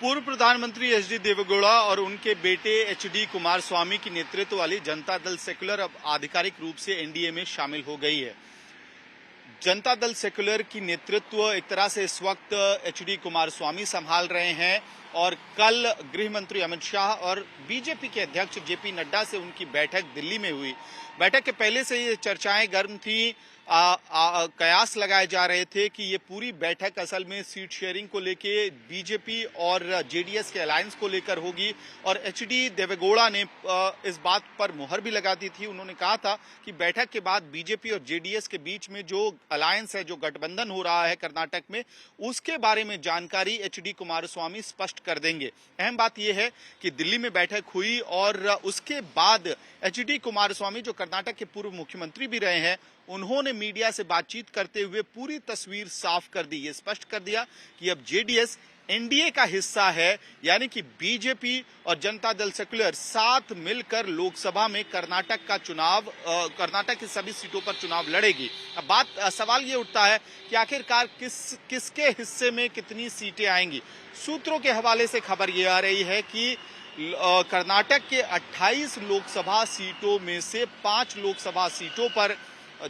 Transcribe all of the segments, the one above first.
पूर्व प्रधानमंत्री एच.डी. देवेगौड़ा और उनके बेटे एच.डी. कुमारस्वामी की नेतृत्व वाली जनता दल सेक्युलर अब आधिकारिक रूप से एनडीए में शामिल हो गई है। जनता दल सेक्युलर की नेतृत्व एक तरह से इस वक्त एच.डी. कुमारस्वामी संभाल रहे हैं और कल गृह मंत्री अमित शाह और बीजेपी के अध्यक्ष जेपी नड्डा से उनकी बैठक दिल्ली में हुई। बैठक के पहले से ये चर्चाएं गर्म थी। कयास लगाए जा रहे थे कि ये पूरी बैठक असल में सीट शेयरिंग को लेके बीजेपी और जेडीएस के अलायंस को लेकर होगी और एच.डी. देवेगौड़ा ने इस बात पर मुहर भी लगा दी थी। उन्होंने कहा था कि बैठक के बाद बीजेपी और जेडीएस के बीच में जो अलायंस है, जो गठबंधन हो रहा है कर्नाटक में, उसके बारे में जानकारी एच.डी. कुमारस्वामी स्पष्ट कर देंगे। अहम बात यह है कि दिल्ली में बैठक हुई और उसके बाद एच.डी. कुमारस्वामी, जो कर्नाटक के पूर्व मुख्यमंत्री भी रहे हैं, उन्होंने मीडिया से बातचीत करते हुए पूरी तस्वीर साफ कर दी। ये स्पष्ट कर दिया कि अब जेडीएस एनडीए का हिस्सा है, यानी कि बीजेपी और जनता दल सेक्युलर साथ मिलकर लोकसभा में कर्नाटक की सभी सीटों पर चुनाव लड़ेगी। अब सवाल ये उठता है कि आखिरकार किसके हिस्से में कितनी सीटें आएंगी। सूत्रों के हवाले से खबर ये आ रही है कि कर्नाटक के 28 लोकसभा सीटों में से 5 लोकसभा सीटों पर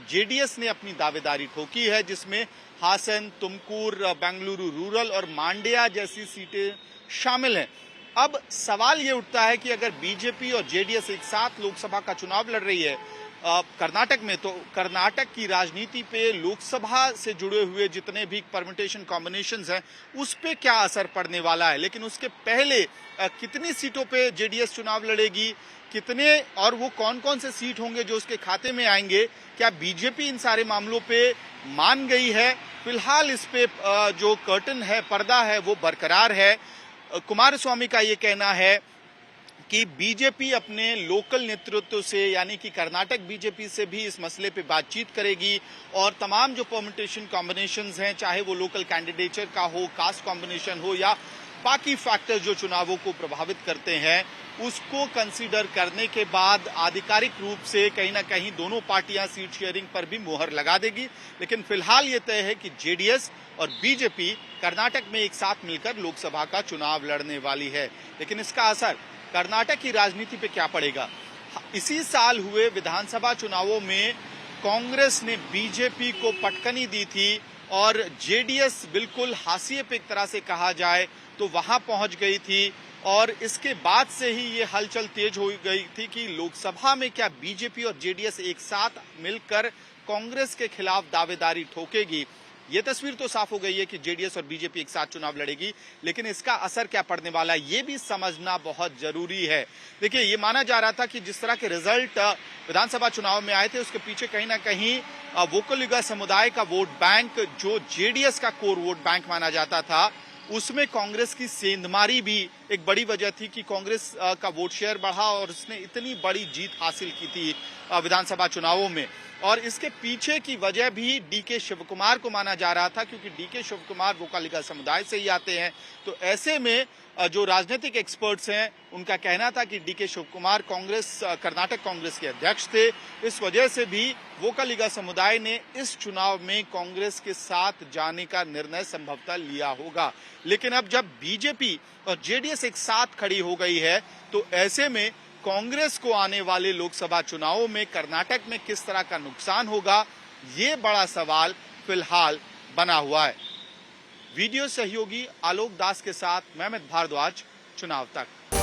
जेडीएस ने अपनी दावेदारी ठोकी है, जिसमें हासन, तुमकुर, बेंगलुरु रूरल और मांड्या जैसी सीटें शामिल हैं। अब सवाल ये उठता है कि अगर बीजेपी और जेडीएस एक साथ लोकसभा का चुनाव लड़ रही है कर्नाटक में, तो कर्नाटक की राजनीति पे लोकसभा से जुड़े हुए जितने भी परम्यूटेशन कॉम्बिनेशंस हैं, उस पे क्या असर पड़ने वाला है। लेकिन उसके पहले कितनी सीटों पे जेडीएस चुनाव लड़ेगी, कितने और वो कौन कौन से सीट होंगे जो उसके खाते में आएंगे, क्या बीजेपी इन सारे मामलों पे मान गई है। फिलहाल इस पे जो कर्टन है, पर्दा है, वो बरकरार है। कुमारस्वामी का ये कहना है कि बीजेपी अपने लोकल नेतृत्व से, यानी कि कर्नाटक बीजेपी से भी इस मसले पे बातचीत करेगी और तमाम जो परम्यूटेशन कॉम्बिनेशंस हैं, चाहे वो लोकल कैंडिडेचर का हो, कास्ट कॉम्बिनेशन हो या बाकी फैक्टर्स जो चुनावों को प्रभावित करते हैं, उसको कंसीडर करने के बाद आधिकारिक रूप से कहीं ना कहीं दोनों पार्टियां सीट शेयरिंग पर भी मुहर लगा देगी। लेकिन फिलहाल ये तय है कि जेडीएस और बीजेपी कर्नाटक में एक साथ मिलकर लोकसभा का चुनाव लड़ने वाली है। लेकिन इसका असर कर्नाटक की राजनीति पे क्या पड़ेगा। इसी साल हुए विधानसभा चुनावों में कांग्रेस ने बीजेपी को पटकनी दी थी और जेडीएस बिल्कुल हाशिए पे एक तरह से कहा जाए तो वहां पहुंच गई थी और इसके बाद से ही ये हलचल तेज हो गई थी कि लोकसभा में क्या बीजेपी और जेडीएस एक साथ मिलकर कांग्रेस के खिलाफ दावेदारी ठोकेगी। ये तस्वीर तो साफ हो गई है कि जेडीएस और बीजेपी एक साथ चुनाव लड़ेगी, लेकिन इसका असर क्या पड़ने वाला है ये भी समझना बहुत जरूरी है। देखिए, ये माना जा रहा था कि जिस तरह के रिजल्ट विधानसभा चुनाव में आए थे, उसके पीछे कहीं ना कहीं वोकलिगा समुदाय का वोट बैंक, जो जेडीएस का कोर वोट बैंक माना जाता था, उसमें कांग्रेस की सेंधमारी भी एक बड़ी वजह थी कि कांग्रेस का वोट शेयर बढ़ा और उसने इतनी बड़ी जीत हासिल की थी विधानसभा चुनावों में। और इसके पीछे की वजह भी डीके शिवकुमार को माना जा रहा था, क्योंकि डीके शिवकुमार वोकलिगा समुदाय से ही आते हैं। तो ऐसे में जो राजनीतिक एक्सपर्ट्स हैं, उनका कहना था कि डीके शिवकुमार कर्नाटक कांग्रेस के अध्यक्ष थे। इस वजह से भी वोकलिगा समुदाय ने इस चुनाव में कांग्रेस के साथ जाने का निर्णय संभवतः लिया होगा। लेकिन अब जब बीजेपी और जेडीएस एक साथ खड़ी हो गई है, तो ऐसे में कांग्रेस को आने वाले लोकसभा चुनावों में कर्नाटक में किस तरह का नुकसान होगा, ये बड़ा सवाल फिलहाल बना हुआ है। वीडियो सहयोगी आलोक दास के साथ मैं अमित भारद्वाज, चुनाव तक।